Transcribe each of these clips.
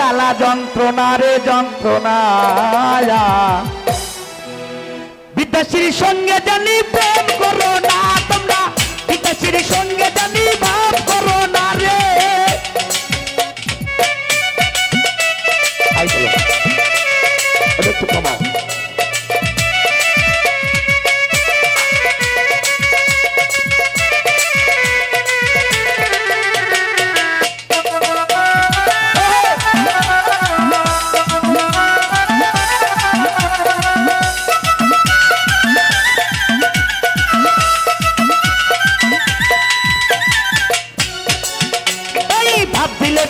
জ্বালা যন্ত্রণা রে যন্ত্রণা বিদ্যাশ্রীর সঙ্গে জানি প্রেম করো না তোমরা বিদ্যাশ্রীর সঙ্গে জানি ভাব করো না রে আই চলো এটা একটু কমাও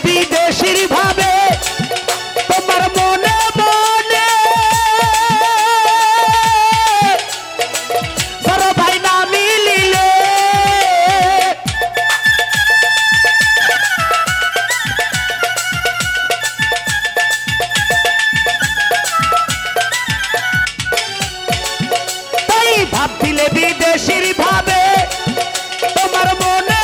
বিদেশির ভাবে তোমার মনে মনে সরো ভাই না মিলিলে তাই ভাবছিলে বিদেশির ভাবে তোমার মনে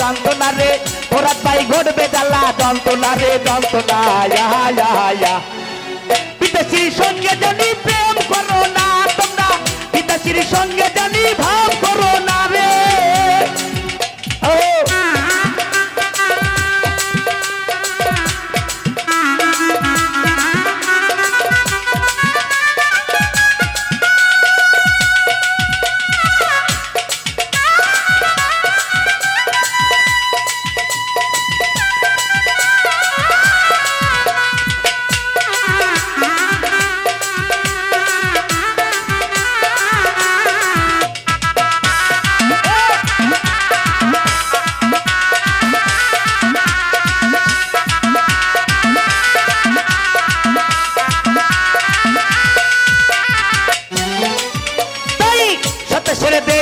যন্ত্রণা রে ভরত ভাই ঘটবে জ্বালা যন্ত্রণা রে যন্ত্রণা বিদেশির সঙ্গে জানি প্রেম করো না তোমরা বিদেশির সঙ্গে জানি ভাব করো না রে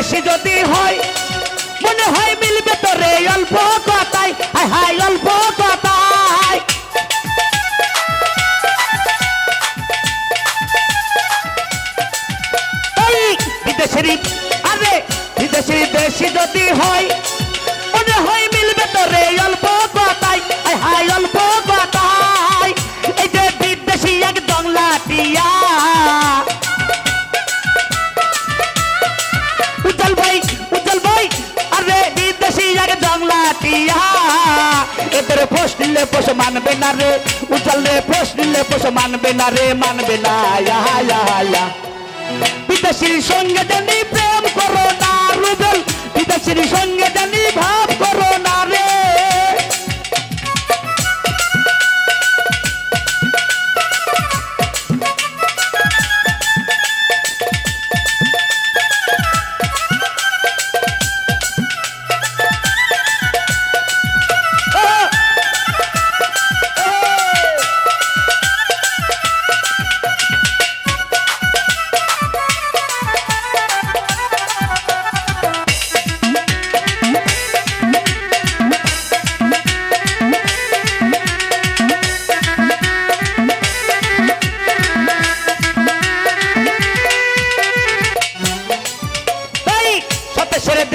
দেশে যদি হয় মনে হয় মিলবে তো রে অল্প কথাই হাই হাই অল্প কথাই বিদেশের আরে বিদেশের দেশে যদি হয় মনে হয় মিলবে তো রে অল্প কথাই হাই হাই অল্প কথাই এই যে বিদেশি এক দংলাটিয়া এদের পোষ নিলে পোষ মানবে না রে উজ্জ্বল রে পোষ নিলে পোষ মানবে না রে মানবে না বিদেশির সঙ্গে জানি প্রেম করো না রুবেল বিদেশির সঙ্গে জানি ভাব করো না রে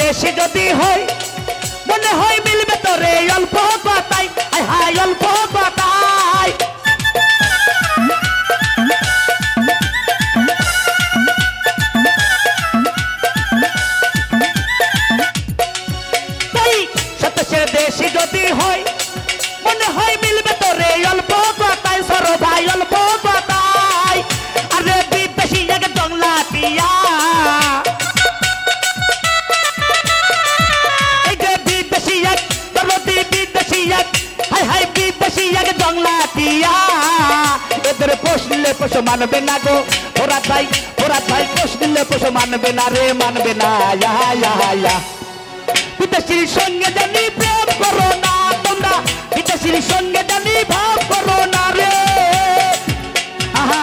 দেশে যদি হয় মনে হয় মিলবে তো রে অল্প কথাই হাই হাই অল্প কথাই তাই সত্যের দেশে যদি হয় মনে হয় মিলবে তো রে অল্প কথাই সরো ভাই অল্প কথাই আরে বিদেশি এক দংলাটিয়া এদের পোষ নিলে পোষ মানবে না গো ভরত ভাই পোষ নিলে পোষ মানবে না রে মানবে না বিদেশির সঙ্গে জানি প্রেম করো না তোমরা বিদেশির সঙ্গে জানি ভাব করো না রে আহা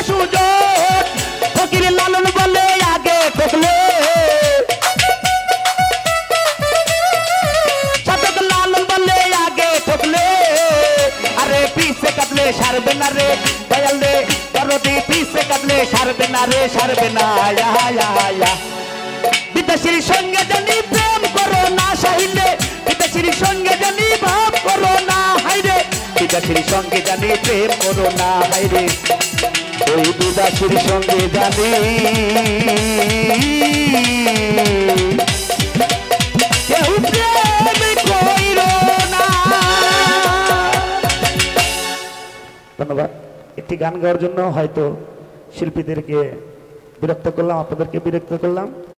সুযোগ ফকির লালন বলে আগে ঠকলে সাধক লালন বলে আগে ঠকলে আরে পিছে কাটলে সারবে না রে দয়াল রে দরদি পিছে কাটলে সারবে না রে সারবে না বিদেশির সঙ্গে জানি প্রেম করো না সাহিলে বিদেশির সঙ্গে জানি ভাব করো না হাইরে বিদেশির সঙ্গে জানি প্রেম করো না হাইরে ওই বিদেশির সঙ্গে জানি কেউ প্রেম কইরো না। ধন্যবাদ। একটি গান গাওয়ার জন্য হয়তো শিল্পীদেরকে বিরক্ত করলাম, আপনাদেরকে বিরক্ত করলাম।